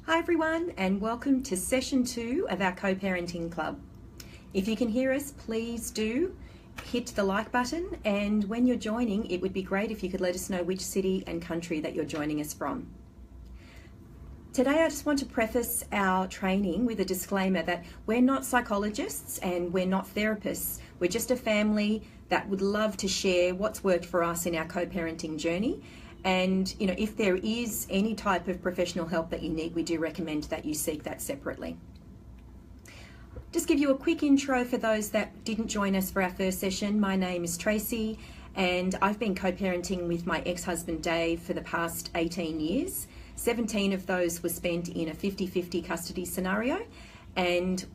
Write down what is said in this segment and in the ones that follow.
Hi everyone, and welcome to session 2 of our co-parenting club. If you can hear us, please do hit the like button, and when you're joining, it would be great if you could let us know which city and country that you're joining us from. Today I just want to preface our training with a disclaimer that we're not psychologists and we're not therapists. We're just a family that would love to share what's worked for us in our co-parenting journey. And if there is any type of professional help that you need, we do recommend that you seek that separately. Just give you a quick intro for those that didn't join us for our first session. My name is Tracey, and I've been co-parenting with my ex-husband Dave for the past 18 years. 17 of those were spent in a 50-50 custody scenario. And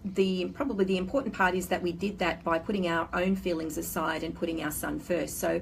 probably the important part is that we did that by putting our own feelings aside and putting our son first. So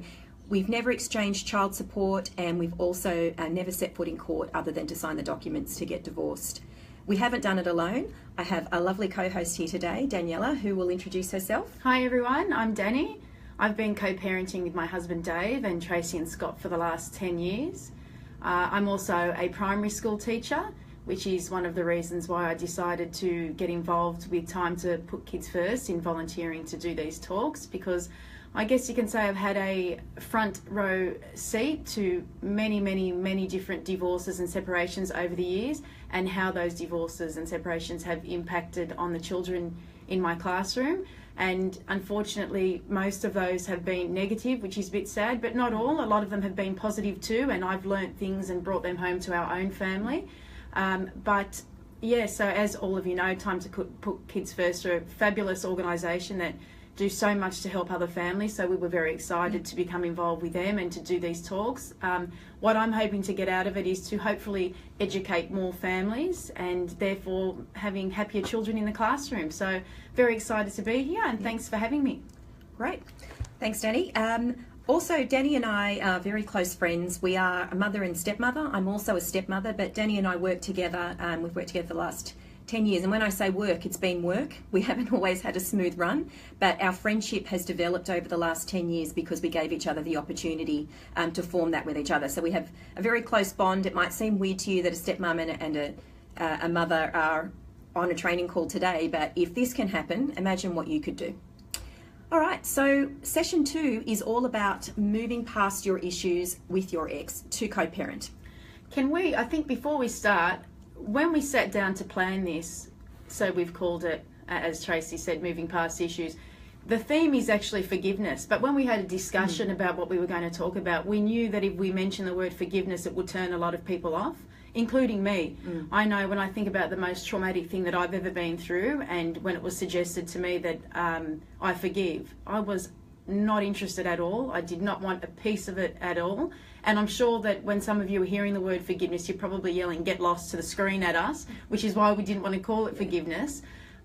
we've never exchanged child support, and we've also never set foot in court other than to sign the documents to get divorced. We haven't done it alone. I have a lovely co-host here today, Daniela, who will introduce herself. Hi everyone, I'm Dani. I've been co-parenting with my husband Dave and Tracey and Scott for the last 10 years. I'm also a primary school teacher, which is one of the reasons why I decided to get involved with Time to Put Kids First in volunteering to do these talks, because I guess you can say I've had a front row seat to many different divorces and separations over the years, and how those divorces and separations have impacted on the children in my classroom. And unfortunately, most of those have been negative, which is a bit sad, but not all. A lot of them have been positive too, and I've learnt things and brought them home to our own family. So as all of you know, Time to Put Kids First are a fabulous organisation that do so much to help other families, so we were very excited to become involved with them and to do these talks. What I'm hoping to get out of it is to hopefully educate more families and therefore having happier children in the classroom. So very excited to be here, and thanks for having me. Great. Thanks, Dani. Also, Dani and I are very close friends. We are a mother and stepmother. I'm also a stepmother, but Dani and I work together. We've worked together for the last 10 years, and when I say work, it's been work. We haven't always had a smooth run, but our friendship has developed over the last 10 years because we gave each other the opportunity to form that with each other. So we have a very close bond. It might seem weird to you that a stepmom and a mother are on a training call today, but if this can happen, imagine what you could do. All right, so session 2 is all about moving past your issues with your ex to co-parent. I think before we start, when we sat down to plan this, so we've called it, as Tracey said, moving past issues, the theme is actually forgiveness. But when we had a discussion about what we were going to talk about, we knew that if we mentioned the word forgiveness, it would turn a lot of people off, including me. I know when I think about the most traumatic thing that I've ever been through, and when it was suggested to me that I forgive, I was not interested at all. I did not want a piece of it at all. And I'm sure that when some of you are hearing the word forgiveness, you're probably yelling, "Get lost" to the screen at us, which is why we didn't want to call it forgiveness.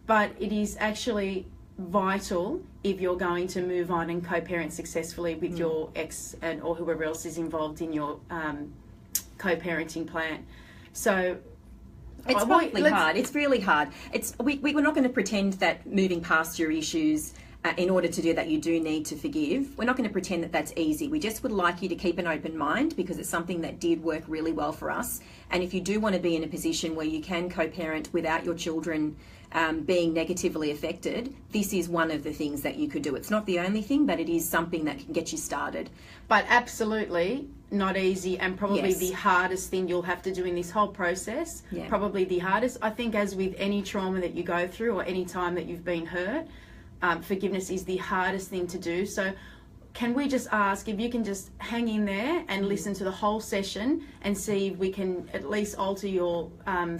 But it is actually vital if you're going to move on and co-parent successfully with your ex or whoever else is involved in your co-parenting plan. So it's probably hard. It's really hard. We're not going to pretend that moving past your issues, in order to do that, you do need to forgive. We're not going to pretend that that's easy. We just would like you to keep an open mind, because it's something that did work really well for us. And if you do want to be in a position where you can co-parent without your children being negatively affected, this is one of the things that you could do. It's not the only thing, but it is something that can get you started. But absolutely not easy, and probably the hardest thing you'll have to do in this whole process. Yeah. Probably the hardest. I think, as with any trauma that you go through or any time that you've been hurt, forgiveness is the hardest thing to do. So can we just ask if you can just hang in there and listen to the whole session and see if we can at least alter your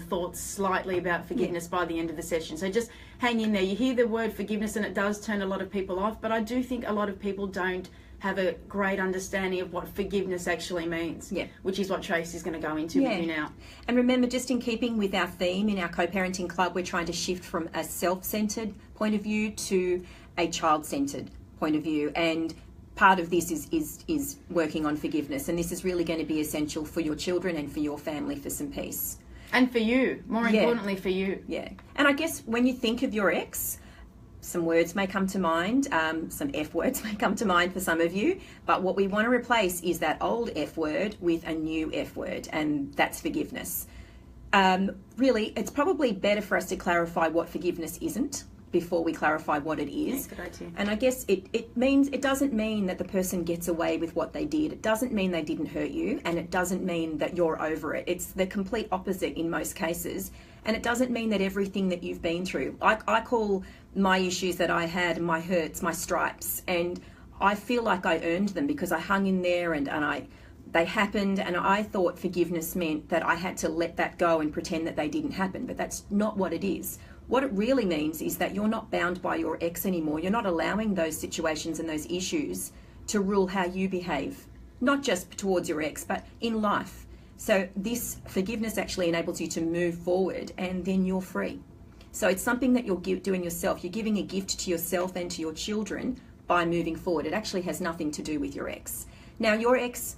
thoughts slightly about forgiveness by the end of the session. So just hang in there. You hear the word forgiveness and it does turn a lot of people off, but I do think a lot of people don't have a great understanding of what forgiveness actually means, which is what Tracey's going to go into with you now. And remember, just in keeping with our theme in our co-parenting club, we're trying to shift from a self-centered point of view to a child-centered point of view. And part of this is working on forgiveness. And this is really going to be essential for your children and for your family for some peace. And for you, more importantly for you. Yeah. And I guess when you think of your ex, some words may come to mind, some F words may come to mind for some of you, but what we want to replace is that old F word with a new F word, and that's forgiveness. Really, it's probably better for us to clarify what forgiveness isn't before we clarify what it is. Yeah, good idea. And I guess it doesn't mean that the person gets away with what they did. It doesn't mean they didn't hurt you, and it doesn't mean that you're over it. It's the complete opposite in most cases. And it doesn't mean that everything that you've been through, I call my issues that I had, my hurts, my stripes, and I feel like I earned them because I hung in there and they happened, and I thought forgiveness meant that I had to let that go and pretend that they didn't happen, but that's not what it is. What it really means is that you're not bound by your ex anymore. You're not allowing those situations and those issues to rule how you behave, not just towards your ex, but in life. So this forgiveness actually enables you to move forward, and then you're free. So it's something that you're doing yourself. You're giving a gift to yourself and to your children by moving forward. It actually has nothing to do with your ex. Now, your ex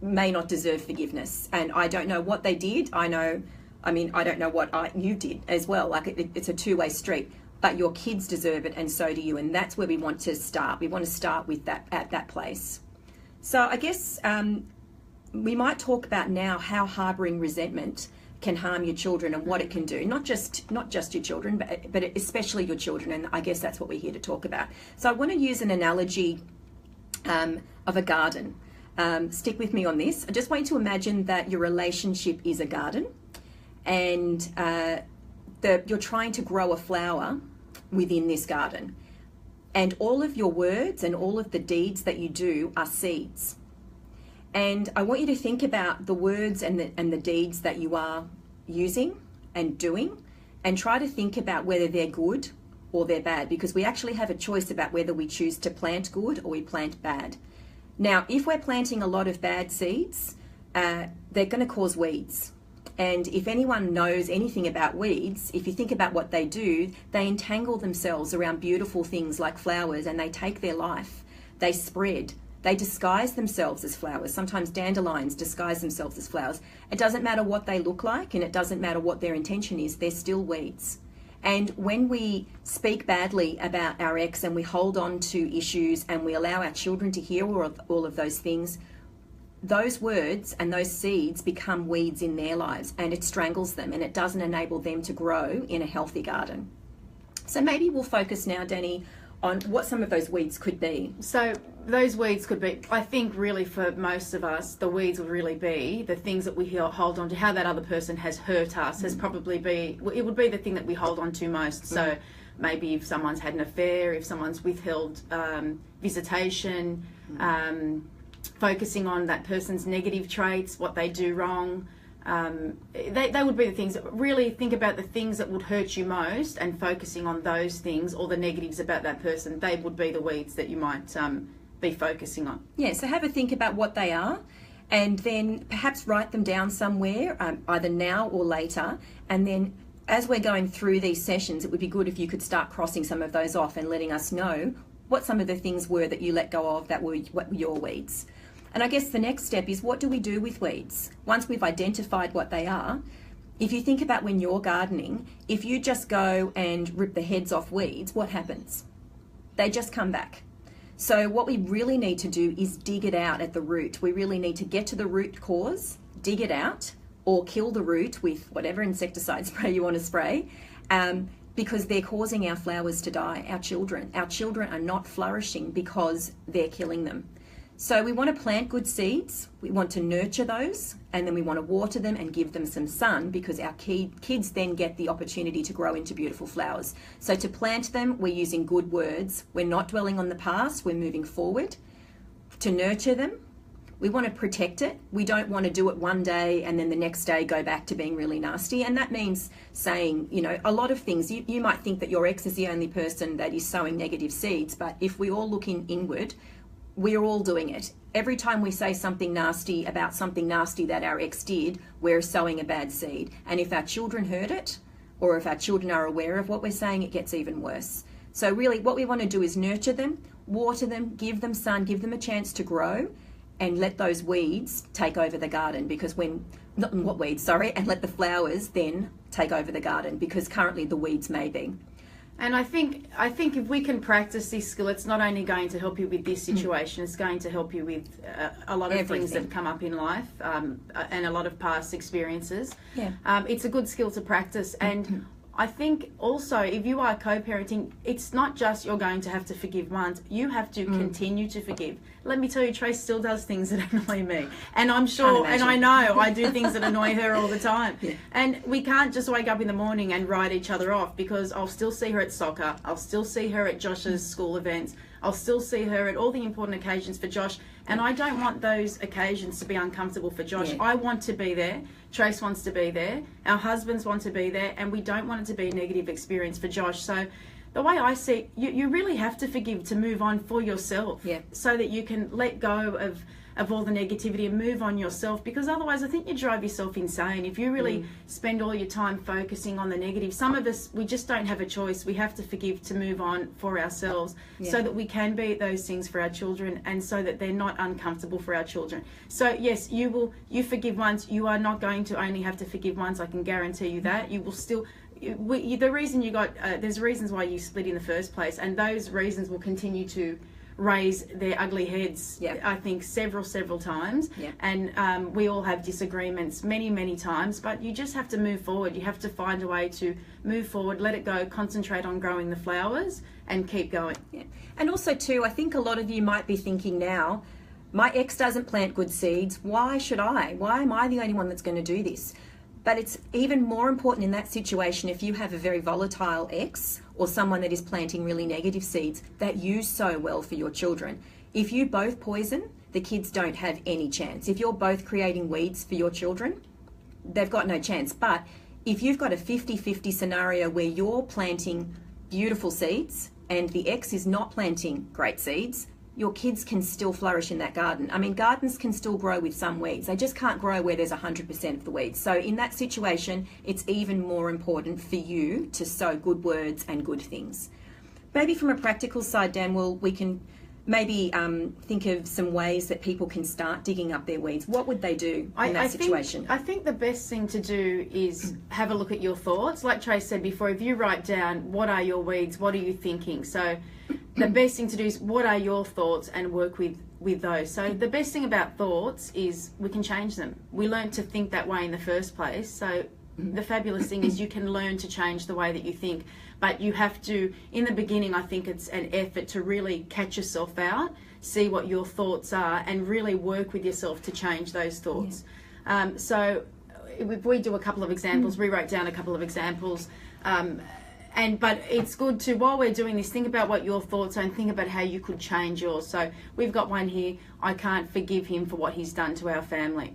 may not deserve forgiveness, and I don't know what they did. I don't know what you did as well. Like it's a two-way street, but your kids deserve it, and so do you. And that's where we want to start. We want to start with that at that place. So I guess we might talk about now how harbouring resentment can harm your children and what it can do. Not just your children, but especially your children. And I guess that's what we're here to talk about. So I want to use an analogy of a garden. Stick with me on this. I just want you to imagine that your relationship is a garden, and you're trying to grow a flower within this garden. And all of your words and all of the deeds that you do are seeds. And I want you to think about the words and the deeds that you are using and doing, and try to think about whether they're good or they're bad, because we actually have a choice about whether we choose to plant good or we plant bad. Now, if we're planting a lot of bad seeds, they're going to cause weeds. And if anyone knows anything about weeds, if you think about what they do, they entangle themselves around beautiful things like flowers, and they take their life. They spread. They disguise themselves as flowers. Sometimes dandelions disguise themselves as flowers. It doesn't matter what they look like, and it doesn't matter what their intention is. They're still weeds. And when we speak badly about our ex and we hold on to issues and we allow our children to hear all of those things, those words and those seeds become weeds in their lives, and it strangles them, and it doesn't enable them to grow in a healthy garden. So maybe we'll focus now, Dani, on what some of those weeds could be. So those weeds could be, I think really for most of us, the weeds would really be the things that we hold on to, how that other person has hurt us, has probably it would be the thing that we hold on to most. So maybe if someone's had an affair, if someone's withheld visitation, focusing on that person's negative traits, what they do wrong. They would be the things that really think about the things that would hurt you most, and focusing on those things or the negatives about that person. They would be the weeds that you might be focusing on. Yeah, so have a think about what they are, and then perhaps write them down somewhere, either now or later. And then as we're going through these sessions, it would be good if you could start crossing some of those off and letting us know what some of the things were that you let go of that were your weeds. And I guess the next step is, what do we do with weeds? Once we've identified what they are, if you think about when you're gardening, if you just go and rip the heads off weeds, what happens? They just come back. So what we really need to do is dig it out at the root. We really need to get to the root cause, dig it out, or kill the root with whatever insecticide spray you want to spray, because they're causing our flowers to die, our children. Our children are not flourishing because they're killing them. So we want to plant good seeds, we want to nurture those, and then we want to water them and give them some sun, because our kids then get the opportunity to grow into beautiful flowers. So to plant them, we're using good words. We're not dwelling on the past, we're moving forward. To nurture them, we want to protect it. We don't want to do it one day and then the next day go back to being really nasty. And that means saying, a lot of things. You might think that your ex is the only person that is sowing negative seeds, but if we all look inward, we're all doing it. Every time we say something nasty about something nasty that our ex did, we're sowing a bad seed. And if our children heard it, or if our children are aware of what we're saying, it gets even worse. So really what we want to do is nurture them, water them, give them sun, give them a chance to grow, and let those weeds take over the garden, because and let the flowers then take over the garden, because currently the weeds may be. And I think if we can practice this skill, it's not only going to help you with this situation, it's going to help you with a lot of things that come up in life and a lot of past experiences. Yeah. It's a good skill to practice. And I think also if you are co-parenting, it's not just you're going to have to forgive once, you have to continue to forgive. Let me tell you, Trace still does things that annoy me. And I'm sure, and I know I do things that annoy her all the time. Yeah. And we can't just wake up in the morning and write each other off, because I'll still see her at soccer, I'll still see her at Josh's school events, I'll still see her at all the important occasions for Josh. And I don't want those occasions to be uncomfortable for Josh. Yeah. I want to be there. Trace wants to be there. Our husbands want to be there. And we don't want it to be a negative experience for Josh. So the way I see it, you really have to forgive to move on for yourself. Yeah. So that you can let go of all the negativity and move on yourself, because otherwise I think you drive yourself insane if you really spend all your time focusing on the negative. Some of us, we just don't have a choice. We have to forgive to move on for ourselves, so that we can be those things for our children, and so that they're not uncomfortable for our children. So yes, you forgive once. You are not going to only have to forgive once, I can guarantee you that. You will still, the reason you got, there's reasons why you split in the first place, and those reasons will continue to raise their ugly heads, I think, several times. And we all have disagreements many times, but you just have to move forward. You have to find a way to move forward, let it go, concentrate on growing the flowers, and keep going. And also too, I think a lot of you might be thinking now, my ex doesn't plant good seeds, why should I? Why am I the only one that's going to do this? But it's even more important in that situation if you have a very volatile ex or someone that is planting really negative seeds that you sow well for your children. If you both poison, the kids don't have any chance. If you're both creating weeds for your children, they've got no chance. But if you've got a 50-50 scenario where you're planting beautiful seeds and the ex is not planting great seeds, your kids can still flourish in that garden. I mean, gardens can still grow with some weeds. They just can't grow where there's 100% of the weeds. So in that situation, it's even more important for you to sow good words and good things. Maybe from a practical side, Dan, we can maybe think of some ways that people can start digging up their weeds. What would they do in that situation? I think the best thing to do is have a look at your thoughts. Like Trace said before, if you write down what are your weeds, what are you thinking? So the best thing to do is what are your thoughts, and work with those. So the best thing about thoughts is we can change them. We learn to think that way in the first place. So the fabulous thing is you can learn to change the way that you think. But you have to, in the beginning, I think it's an effort to really catch yourself out, see what your thoughts are, and really work with yourself to change those thoughts. So if we do a couple of examples, we wrote down a couple of examples. But it's good to, while we're doing this, think about what your thoughts are and think about how you could change yours. So we've got one here, I can't forgive him for what he's done to our family.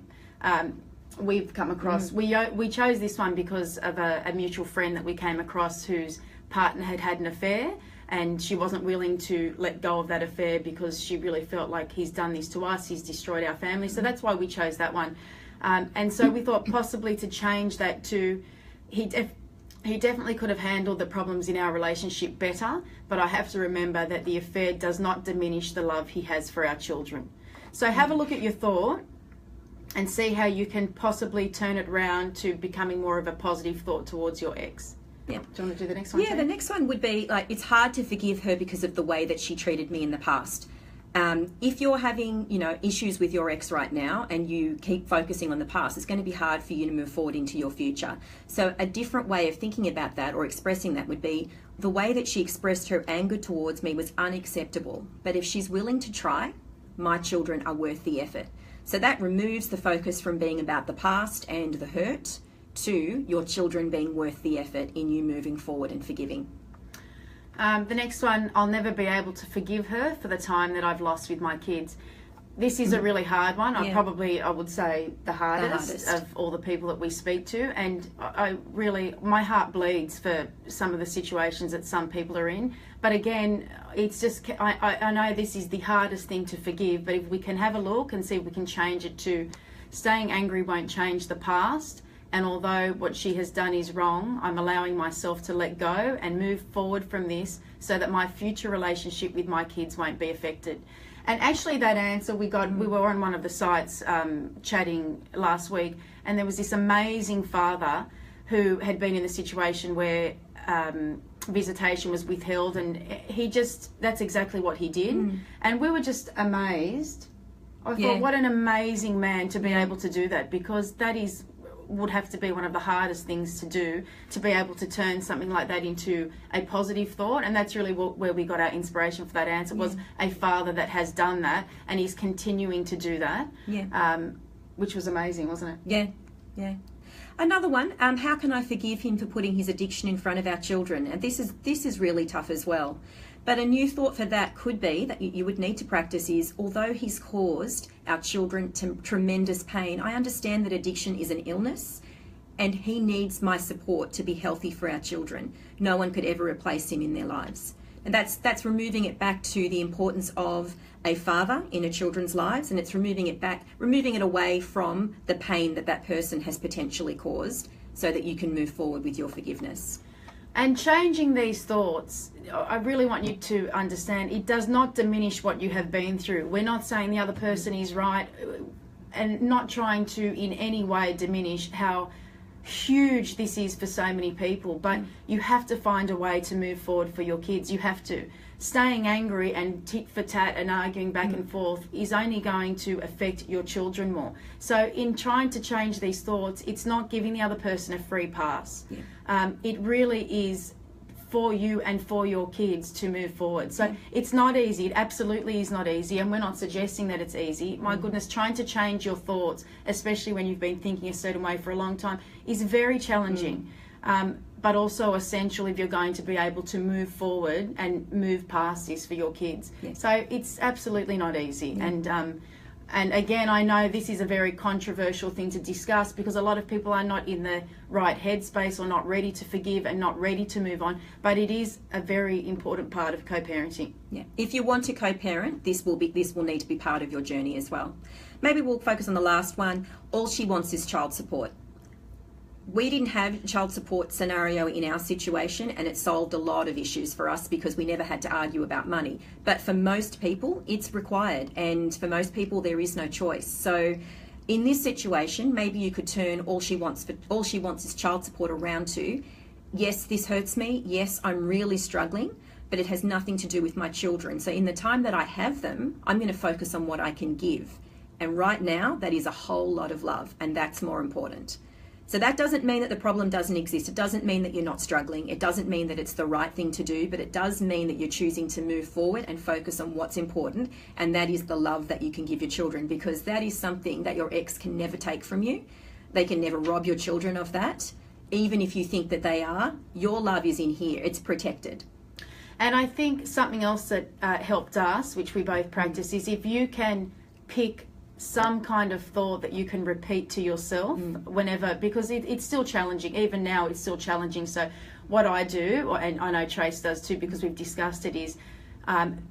We've come across, we chose this one because of a mutual friend that we came across whose partner had an affair, and she wasn't willing to let go of that affair because she really felt like he's done this to us, he's destroyed our family. So that's why we chose that one. And so we thought possibly to change that to, he definitely could have handled the problems in our relationship better, but I have to remember that the affair does not diminish the love he has for our children. So have a look at your thought and see how you can possibly turn it around to becoming more of a positive thought towards your ex. Yeah. Do you want to do the next one? Yeah, the next one would be, like, it's hard to forgive her because of the way that she treated me in the past. If you're having, issues with your ex right now and you keep focusing on the past, it's going to be hard for you to move forward into your future. So a different way of thinking about that or expressing that would be, the way that she expressed her anger towards me was unacceptable. But if she's willing to try, my children are worth the effort. So that removes the focus from being about the past and the hurt to your children being worth the effort in you moving forward and forgiving. The next one, I'll never be able to forgive her for the time that I've lost with my kids. This is a really hard one. I would say the hardest of all the people that we speak to. And I really, my heart bleeds for some of the situations that some people are in. But again, it's just, I know this is the hardest thing to forgive, but if we can have a look and see if we can change it to, staying angry won't change the past. And although what she has done is wrong, I'm allowing myself to let go and move forward from this so that my future relationship with my kids won't be affected. And actually that answer we were on one of the sites chatting last week, and there was this amazing father who had been in the situation where visitation was withheld, and that's exactly what he did. And we were just amazed. I thought, what an amazing man to be able to do that, because that would have to be one of the hardest things to do, to be able to turn something like that into a positive thought. And that's really where we got our inspiration for that answer, was a father that has done that and is continuing to do that, which was amazing, wasn't it? Yeah. Another one, how can I forgive him for putting his addiction in front of our children? And this is really tough as well. But a new thought for that could be, that you would need to practice, is, although he's caused our children tremendous pain, I understand that addiction is an illness and he needs my support to be healthy for our children. No one could ever replace him in their lives. And that's removing it back to the importance of a father in a children's lives, and it's removing it away from the pain that person has potentially caused, so that you can move forward with your forgiveness. And changing these thoughts, I really want you to understand, it does not diminish what you have been through. We're not saying the other person is right, and not trying to in any way diminish how huge this is for so many people, but you have to find a way to move forward for your kids. You have to. Staying angry and tit for tat and arguing back and forth is only going to affect your children more. So in trying to change these thoughts, it's not giving the other person a free pass. It really is for you and for your kids to move forward. So it's not easy. It absolutely is not easy, and we're not suggesting that it's easy. My goodness, trying to change your thoughts, especially when you've been thinking a certain way for a long time, is very challenging, but also essential if you're going to be able to move forward and move past this for your kids. So it's absolutely not easy. And again, I know this is a very controversial thing to discuss, because a lot of people are not in the right headspace, or not ready to forgive and not ready to move on. But it is a very important part of co-parenting. If you want to co-parent, this will need to be part of your journey as well. Maybe we'll focus on the last one. All she wants is child support. We didn't have a child support scenario in our situation, and it solved a lot of issues for us because we never had to argue about money. But for most people, it's required, and for most people, there is no choice. So in this situation, maybe you could turn all she wants is child support around to, yes, this hurts me. Yes, I'm really struggling, but it has nothing to do with my children. So in the time that I have them, I'm going to focus on what I can give. And right now, that is a whole lot of love, and that's more important. So that doesn't mean that the problem doesn't exist. It doesn't mean that you're not struggling. It doesn't mean that it's the right thing to do, but it does mean that you're choosing to move forward and focus on what's important, and that is the love that you can give your children, because that is something that your ex can never take from you. They can never rob your children of that. Even if you think that they are, your love is in here. It's protected. And I think something else that helped us, which we both practice, is if you can pick some kind of thought that you can repeat to yourself whenever, because it's still challenging. Even now, it's still challenging. So what I do, and I know Trace does too, because we've discussed it, is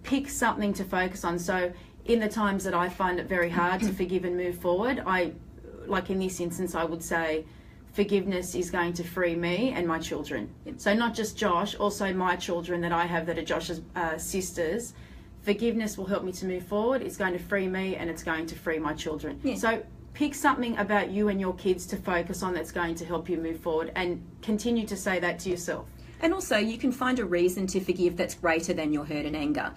pick something to focus on. So in the times that I find it very hard to forgive and move forward, like in this instance, I would say forgiveness is going to free me and my children. So not just Josh, also my children that I have that are Josh's sisters. Forgiveness will help me to move forward. It's going to free me, and it's going to free my children. So pick something about you and your kids to focus on that's going to help you move forward, and continue to say that to yourself. And also, you can find a reason to forgive that's greater than your hurt and anger.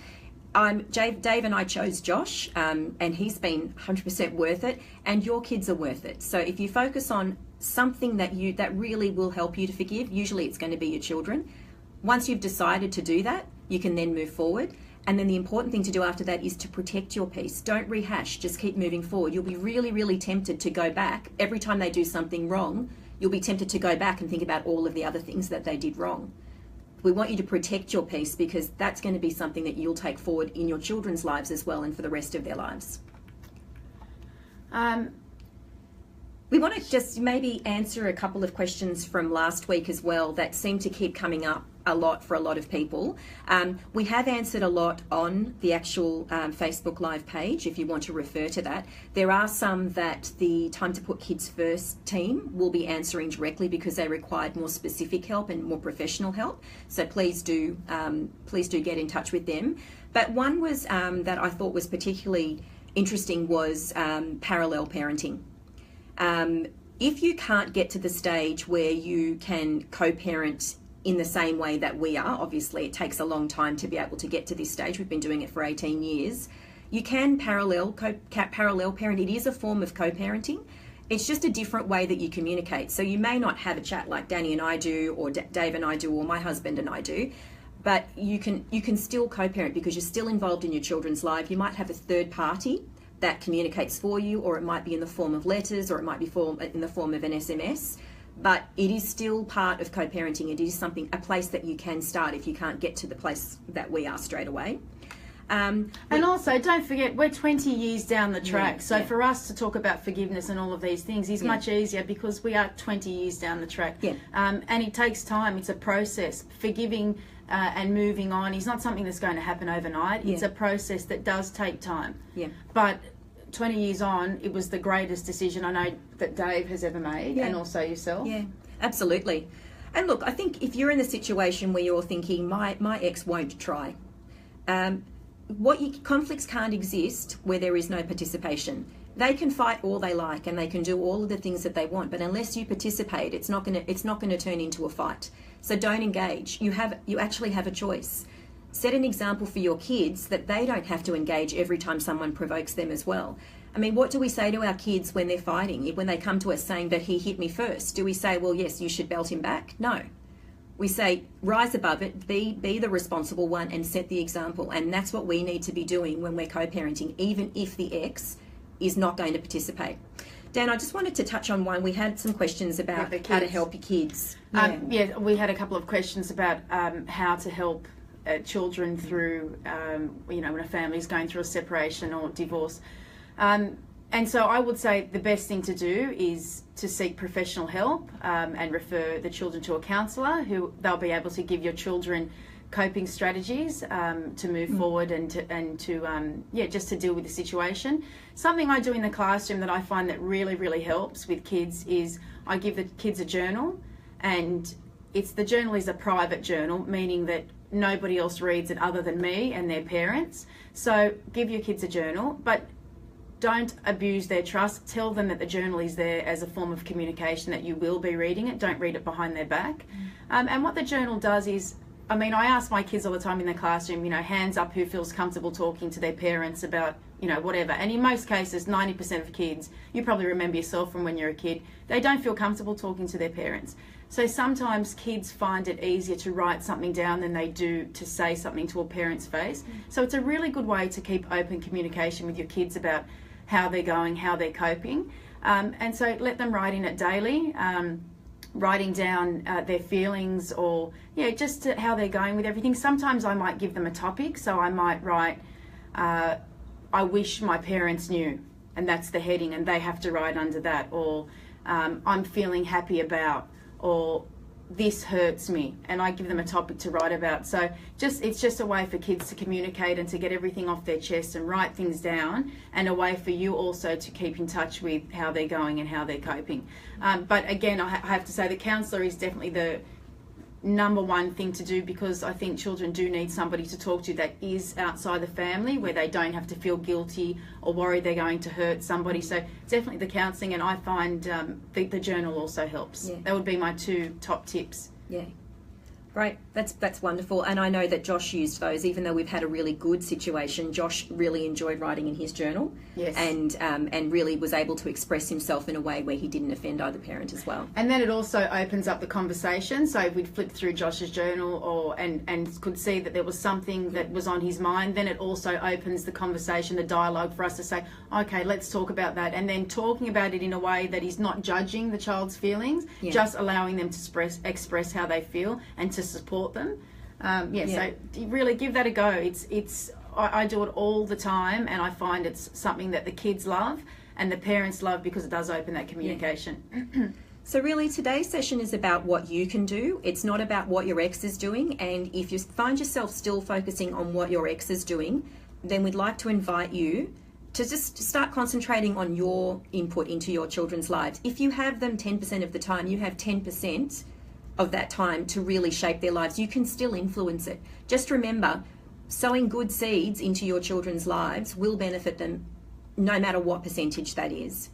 Dave and I chose Josh, and he's been 100% worth it, and your kids are worth it. So if you focus on something that really will help you to forgive, usually it's going to be your children. Once you've decided to do that, you can then move forward. And then the important thing to do after that is to protect your peace. Don't rehash, just keep moving forward. You'll be really, really tempted to go back. Every time they do something wrong, you'll be tempted to go back and think about all of the other things that they did wrong. We want you to protect your peace, because that's going to be something that you'll take forward in your children's lives as well, and for the rest of their lives. We want to just maybe answer a couple of questions from last week as well that seem to keep coming up a lot for a lot of people. We have answered a lot on the actual Facebook Live page, if you want to refer to that. There are some that the Time to Put Kids First team will be answering directly, because they required more specific help and more professional help. So please do get in touch with them. But one was that I thought was particularly interesting was parallel parenting. If you can't get to the stage where you can co-parent in the same way that we are. Obviously, it takes a long time to be able to get to this stage. We've been doing it for 18 years. You can parallel parent. It is a form of co-parenting. It's just a different way that you communicate. So you may not have a chat like Dani and I do, or Dave and I do, or my husband and I do, but you can still co-parent because you're still involved in your children's life. You might have a third party that communicates for you, or it might be in the form of letters, or it might be in the form of an SMS. But it is still part of co-parenting. It is a place that you can start if you can't get to the place that we are straight away. And also, don't forget, we're 20 years down the track. So for us to talk about forgiveness and all of these things is much easier because we are 20 years down the track. And it takes time. It's a process. Forgiving and moving on is not something that's going to happen overnight. It's a process that does take time. But 20 years on, it was the greatest decision I know that Dave has ever made, and also yourself. Yeah, absolutely. And look, I think if you're in a situation where you're thinking, my ex won't try, conflicts can't exist where there is no participation. They can fight all they like and they can do all of the things that they want, but unless you participate, it's not going to turn into a fight. So don't engage. You actually have a choice. Set an example for your kids that they don't have to engage every time someone provokes them as well. I mean, what do we say to our kids when they're fighting? When they come to us saying that he hit me first, do we say, well, yes, you should belt him back? No. We say, rise above it, be the responsible one and set the example. And that's what we need to be doing when we're co-parenting, even if the ex is not going to participate. Dan, I just wanted to touch on one. We had some questions about how to help your kids. We had a couple of questions about how to help children through, when a family's going through a separation or divorce. And so I would say the best thing to do is to seek professional help and refer the children to a counsellor who they'll be able to give your children coping strategies to move forward and to just to deal with the situation. Something I do in the classroom that I find that really, really helps with kids is I give the kids a journal, and the journal is a private journal, meaning that nobody else reads it other than me and their parents. So give your kids a journal, but don't abuse their trust. Tell them that the journal is there as a form of communication, that you will be reading it. Don't read it behind their back. And what the journal does is, I ask my kids all the time in the classroom, hands up who feels comfortable talking to their parents about, whatever. And in most cases, 90% of kids, you probably remember yourself from when you're a kid, they don't feel comfortable talking to their parents. So sometimes kids find it easier to write something down than they do to say something to a parent's face. So it's a really good way to keep open communication with your kids about how they're going, how they're coping. And so let them write in it daily, writing down their feelings or, just how they're going with everything. Sometimes I might give them a topic. So I might write, I wish my parents knew, and that's the heading, and they have to write under that. Or I'm feeling happy about, or this hurts me, and I give them a topic to write about. So it's just a way for kids to communicate and to get everything off their chest and write things down, and a way for you also to keep in touch with how they're going and how they're coping. But again, I have to say the counsellor is definitely the number one thing to do, because I think children do need somebody to talk to that is outside the family, where they don't have to feel guilty or worry they're going to hurt somebody. So definitely the counselling, and I find the journal also helps. That would be my two top tips. Great, that's wonderful. And I know that Josh used those, even though we've had a really good situation. Josh really enjoyed writing in his journal, and really was able to express himself in a way where he didn't offend either parent as well. And then it also opens up the conversation. So if we'd flipped through Josh's journal and could see that there was something that was on his mind, then it also opens the conversation, the dialogue for us to say, okay, let's talk about that. And then talking about it in a way that is not judging the child's feelings, just allowing them to express how they feel and to support them. So really give that a go. I do it all the time, and I find it's something that the kids love and the parents love, because it does open that communication. So really today's session is about what you can do. It's not about what your ex is doing, and if you find yourself still focusing on what your ex is doing, then we'd like to invite you to just start concentrating on your input into your children's lives. If you have them 10% of the time, you have 10% of that time to really shape their lives. You can still influence it. Just remember, sowing good seeds into your children's lives will benefit them no matter what percentage that is.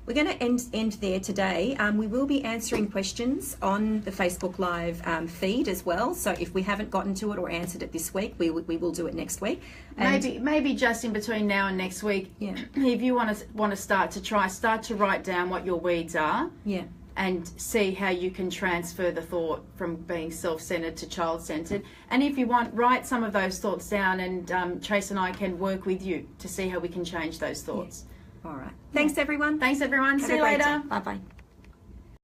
we're going to end there today. We will be answering questions on the Facebook Live feed as well. So if we haven't gotten to it or answered it this week, we will do it next week. And maybe just in between now and next week, if you want to start to write down what your weeds are. Yeah. And see how you can transfer the thought from being self-centered to child-centered. And if you want, write some of those thoughts down, and Trace and I can work with you to see how we can change those thoughts. All right. Thanks, everyone. Thanks, everyone. Have See you later. Bye-bye.